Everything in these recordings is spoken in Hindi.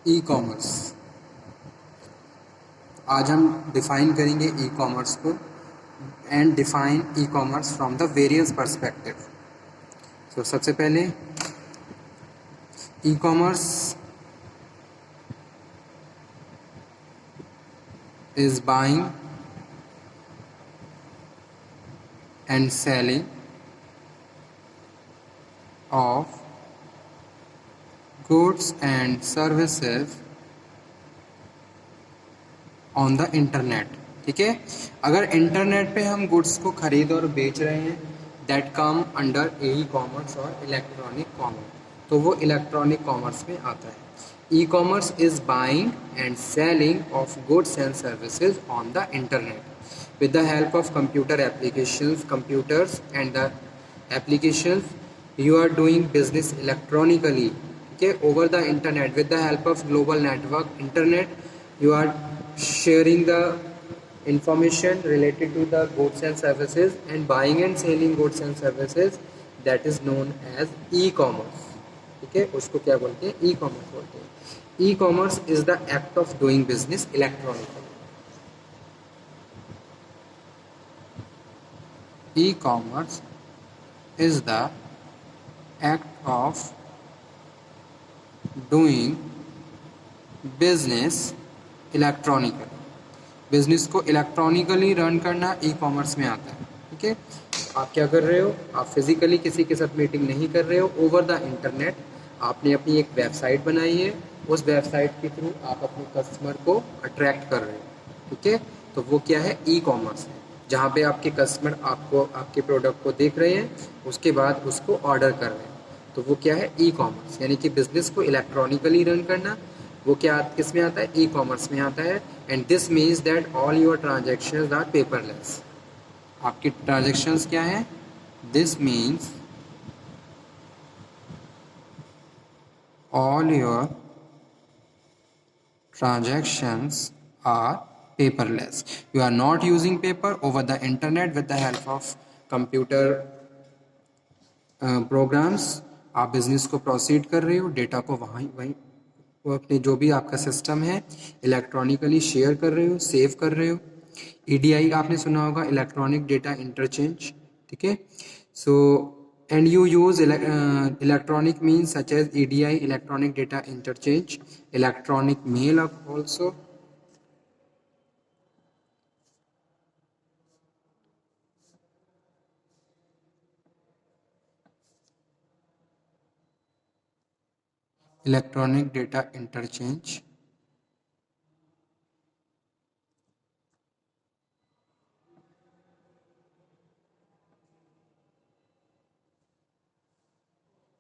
E commerce. आज हम डिफाइन करेंगे ई कॉमर्स को and define e commerce from the various perspective. तो सबसे पहले ई commerce is buying and selling of goods and services on the internet. ठीक है, अगर इंटरनेट पे हम गुड्स को खरीद और बेच रहे हैं that come under e commerce और इलेक्ट्रॉनिक कॉमर्स, तो वो इलेक्ट्रॉनिक कॉमर्स में आता है। E commerce is buying and selling of goods and services on the internet with the help of computer applications, computers and the applications. You are doing business electronically, okay, over the internet with the help of global network internet. You are sharing the information related to the goods and services and buying and selling goods and services, that is known as e-commerce. ठीक है, उसको क्या बोलते हैं? ई कॉमर्स बोलते हैं। ई commerce is the act of doing business electronically. E-commerce is the act of doing business electronically। Business को इलेक्ट्रॉनिकली रन करना ई कॉमर्स में आता है। ठीक है, आप क्या कर रहे हो? आप फिजिकली किसी के साथ मीटिंग नहीं कर रहे हो, ओवर द इंटरनेट आपने अपनी एक वेबसाइट बनाई है, उस वेबसाइट के थ्रू आप अपने कस्टमर को अट्रैक्ट कर रहे हो। ठीक है, तो वो क्या है? ई कॉमर्स है, जहाँ पे आपके कस्टमर आपको आपके प्रोडक्ट को देख रहे हैं, उसके बाद उसको ऑर्डर कर रहे हैं, तो वो क्या है? E commerce. यानी कि बिजनेस को इलेक्ट्रॉनिकली रन करना, वो क्या किस में आता है? ई कॉमर्स में आता है। And this means that all your transactions are paperless. आपकी ट्रांजेक्शन्स क्या है? This means all your transactions are paperless. You are not using paper over the internet with the help of computer programs. आप बिजनेस को प्रोसीड कर रहे हो, डेटा को वहीं वहीं वो अपने जो भी आपका सिस्टम है इलेक्ट्रॉनिकली शेयर कर रहे हो, सेव कर रहे हो। ईडीआई आपने सुना होगा, इलेक्ट्रॉनिक डेटा इंटरचेंज। ठीक है, सो and you use electronic means such as EDI, electronic data interchange, electronic mail also. Electronic data interchange,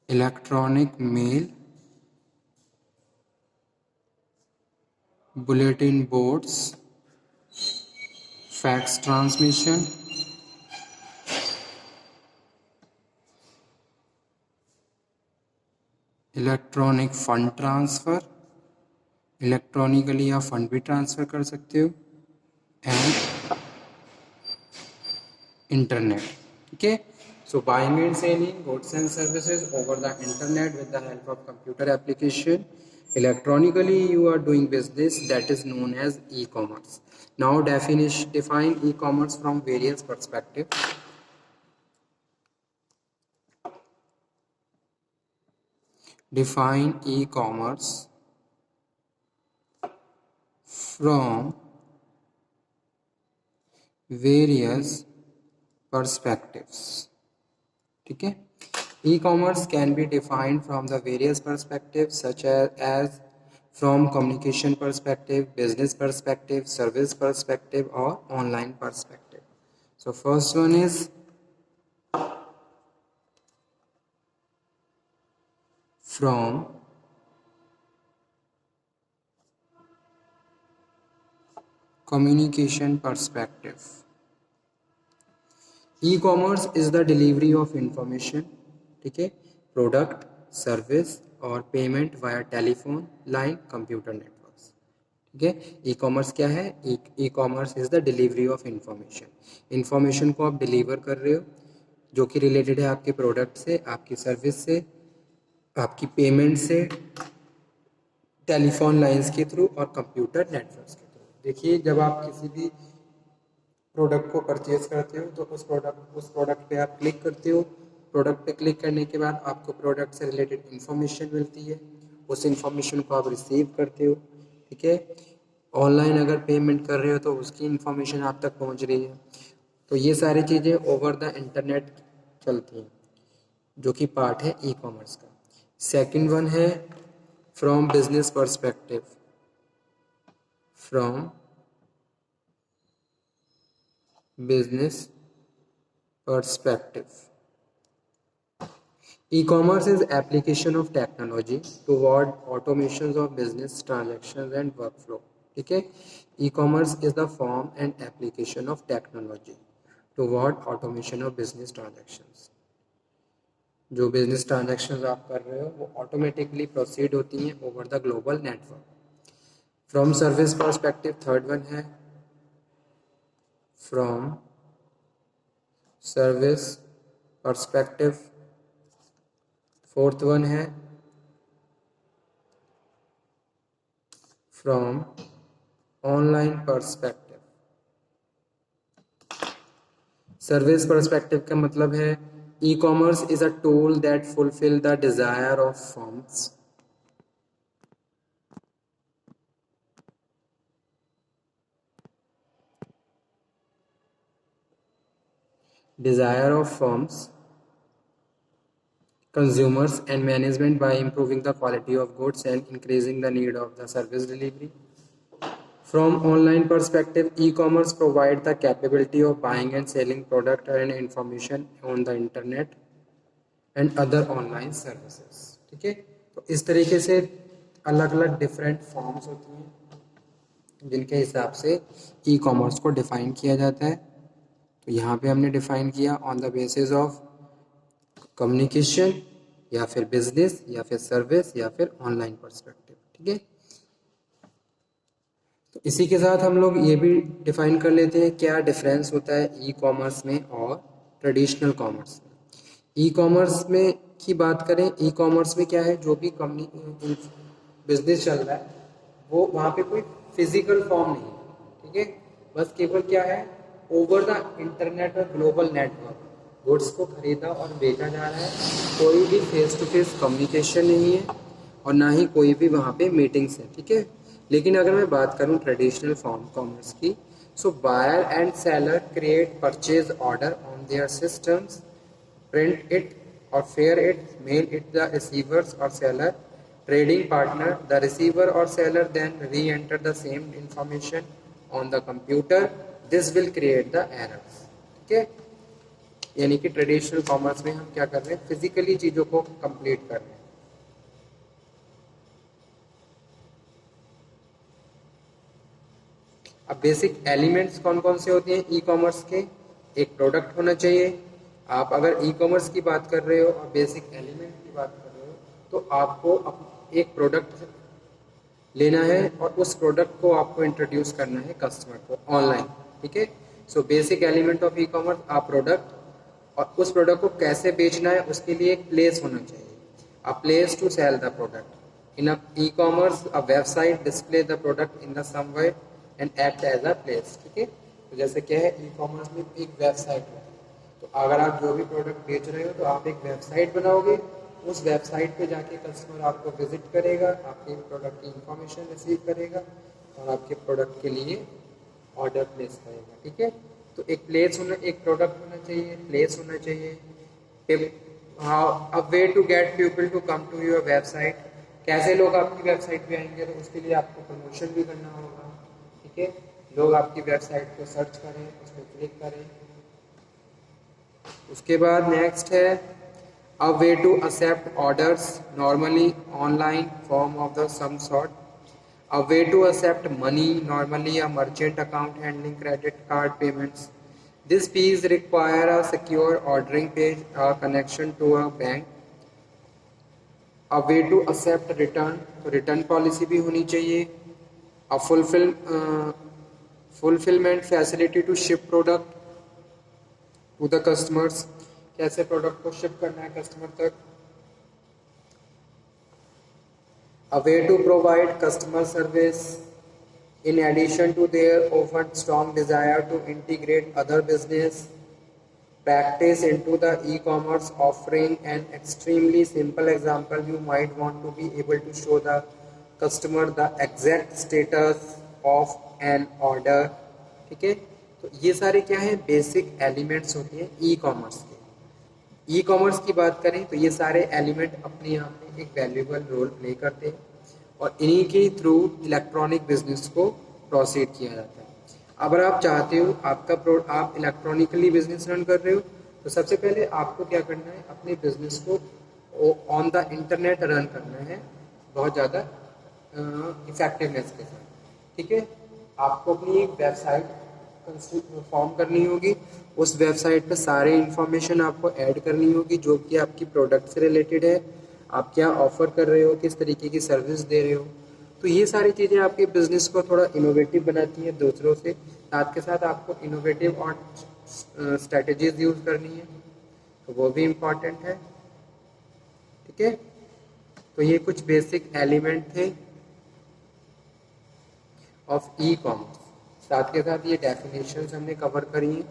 electronic mail, bulletin boards, fax transmission, electronic fund transfer, electronically आप फंड भी ट्रांसफ़र कर सकते हो, एंड इंटरनेट। ठीक है, so buying and selling goods and services over the internet with the help of computer application electronically, you are doing business, that is known as e-commerce. Now define e-commerce from various perspectives. Define e-commerce from various perspectives. ठीक है, e-commerce can be defined from the various perspectives such as from communication perspective, business perspective, service perspective or online perspective. So first one is from communication perspective. E-commerce is the delivery of information, ठीक है, प्रोडक्ट, सर्विस और payment via telephone line, computer networks. ठीक है, ई कॉमर्स क्या है? E commerce is the delivery of information. Information को आप डिलीवर कर रहे हो जो कि रिलेटेड है आपके प्रोडक्ट से, आपकी सर्विस से, आपकी पेमेंट से, टेलीफोन लाइंस के थ्रू और कंप्यूटर नेटवर्क्स के थ्रू। देखिए, जब आप किसी भी प्रोडक्ट को परचेज करते हो तो उस प्रोडक्ट पे आप क्लिक करते हो। प्रोडक्ट पे क्लिक करने के बाद आपको प्रोडक्ट से रिलेटेड इन्फॉर्मेशन मिलती है, उस इन्फॉर्मेशन को आप रिसीव करते हो। ठीक है, ऑनलाइन अगर पेमेंट कर रहे हो तो उसकी इन्फॉर्मेशन आप तक पहुंच रही है। तो ये सारी चीज़ें ओवर द इंटरनेट चलती हैं, जो कि पार्ट है ई कॉमर्स का। सेकंड वन है from business perspective. From business perspective. E-commerce is application of technology toward automations of business transactions and workflow. ठीक है, e-commerce is the form and application of technology toward automation of business transactions. जो बिजनेस ट्रांजेक्शन आप कर रहे हो वो ऑटोमेटिकली प्रोसीड होती हैं over the global network. From service perspective third one है from service perspective. Fourth one है from online perspective. Service perspective का मतलब है e commerce is a tool that fulfil the desire of firms consumers and management by improving the quality of goods and increasing the need of the service delivery. From online perspective, e-commerce provide the capability of buying and selling product and information on the internet and other online services. ठीक है, तो इस तरीके से अलग अलग डिफरेंट फॉर्म्स होती हैं जिनके हिसाब से ई कॉमर्स को डिफाइन किया जाता है। तो यहाँ पे हमने डिफाइन किया on the basis of communication या फिर बिजनेस या फिर सर्विस या फिर ऑनलाइन पर्सपेक्टिव। ठीक है, तो इसी के साथ हम लोग ये भी डिफाइन कर लेते हैं क्या डिफरेंस होता है ई कॉमर्स में और ट्रेडिशनल कॉमर्स में। ई कॉमर्स में की बात करें, ई कॉमर्स में क्या है, जो भी कंपनी बिजनेस चल रहा है वो वहाँ पे कोई फिजिकल फॉर्म नहीं है। ठीक है, बस केवल क्या है, ओवर द इंटरनेट और ग्लोबल नेटवर्क गुड्स को खरीदा और बेचा जा रहा है। कोई भी फेस टू फेस कम्युनिकेशन नहीं है और ना ही कोई भी वहाँ पे मीटिंग्स है। ठीक है, लेकिन अगर मैं बात करूँ ट्रेडिशनल फॉर्म कॉमर्स की, so buyer and seller create purchase order on their systems, print it or fair it, mail it the receivers or seller, trading partner, the receiver or seller then re-enter the same information on the computer. This will create the errors. ठीक है, यानी कि ट्रेडिशनल कॉमर्स में हम क्या कर रहे हैं, फिजिकली चीजों को कंप्लीट कर रहे हैं। अब बेसिक एलिमेंट्स कौन कौन से होते हैं ई कॉमर्स के, एक प्रोडक्ट होना चाहिए। आप अगर ई कॉमर्स की बात कर रहे हो और बेसिक एलिमेंट की बात कर रहे हो तो आपको एक प्रोडक्ट लेना है और उस प्रोडक्ट को आपको इंट्रोड्यूस करना है कस्टमर को ऑनलाइन। ठीक है, so basic element of e commerce a product, और उस प्रोडक्ट को कैसे बेचना है उसके लिए एक प्लेस होना चाहिए, a place to sell the product in e commerce. A website display the product in the somewhere and act as a place. ठीक है, तो जैसे क्या है, ई कॉमर्स में एक वेबसाइट है, तो अगर आप जो भी प्रोडक्ट बेच रहे हो तो आप एक वेबसाइट बनाओगे, उस वेबसाइट पे जाके कस्टमर आपको विजिट करेगा, आपके प्रोडक्ट की इंफॉर्मेशन रिसीव करेगा और आपके प्रोडक्ट के लिए ऑर्डर प्लेस करेगा। ठीक है, तो एक प्लेस होना, एक प्रोडक्ट होना चाहिए, प्लेस होना चाहिए। A way to get people to come to your website, कैसे लोग आपकी वेबसाइट पे आएंगे, तो उसके लिए आपको प्रमोशन भी करना होगा। ठीक है, लोग आपकी वेबसाइट को सर्च करें, उस पर क्लिक करें। उसके बाद नेक्स्ट है a way to accept orders normally online form of the some sort, a way to accept money normally a merchant account handling credit card payments. This fees require a secure ordering page, a connection to a bank. A way to accept return, तो रिटर्न पॉलिसी भी होनी चाहिए। A fulfilment facility to ship product to the customers, कैसे प्रोडक्ट को शिप करना है कस्टमर तक। a way to provide customer service in addition to their often strong desire to integrate other business practice into the e-commerce offering. An extremely simple example, you might want to be able to show the customer the exact status of an order. ठीक है, तो ये सारे क्या है, बेसिक एलिमेंट्स होते हैं ई कॉमर्स के। ई कॉमर्स की बात करें तो ये सारे एलिमेंट अपने आप में एक वैल्यूएबल रोल प्ले करते हैं और इन्हीं के थ्रू इलेक्ट्रॉनिक बिजनेस को प्रोसीड किया जाता है। अगर आप चाहते हो आप इलेक्ट्रॉनिकली बिजनेस रन कर रहे हो तो सबसे पहले आपको क्या करना है, अपने बिजनेस को ऑन द इंटरनेट रन करना है बहुत ज़्यादा इफेक्टिवनेस के साथ। ठीक है, आपको अपनी एक वेबसाइट फॉर्म करनी होगी, उस वेबसाइट पे सारे इन्फॉर्मेशन आपको ऐड करनी होगी जो कि आपकी प्रोडक्ट से रिलेटेड है, आप क्या ऑफर कर रहे हो, किस तरीके की सर्विस दे रहे हो। तो ये सारी चीज़ें आपके बिजनेस को थोड़ा इनोवेटिव बनाती हैं दूसरों से, साथ के साथ आपको इनोवेटिव और स्ट्रेटजीज यूज़ करनी है, तो वो भी इम्पॉर्टेंट है। ठीक है, तो ये कुछ बेसिक एलिमेंट थे ऑफ ई कॉमर्स। साथ के साथ ये डेफिनेशंस हमने कवर करी हैं।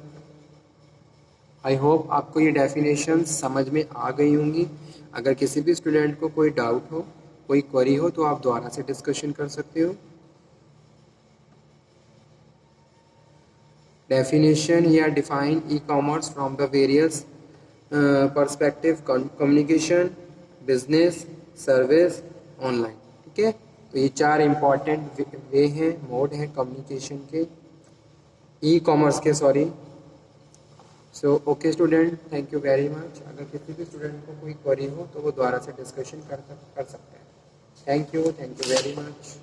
आई होप आपको ये डेफिनेशंस समझ में आ गई होंगी। अगर किसी भी स्टूडेंट को कोई डाउट हो, कोई क्वेरी हो तो आप दोबारा से डिस्कशन कर सकते हो। डेफिनेशन या define e commerce from the various perspective, communication, business, service, online. ठीक है, तो ये 4 इम्पॉर्टेंट वे हैं, मोड हैं कम्युनिकेशन के, ई कॉमर्स के, sorry. So okay student, thank you very much. अगर किसी भी स्टूडेंट को कोई क्वेरी हो तो वो दोबारा से डिस्कशन कर सकते हैं। Thank you very much.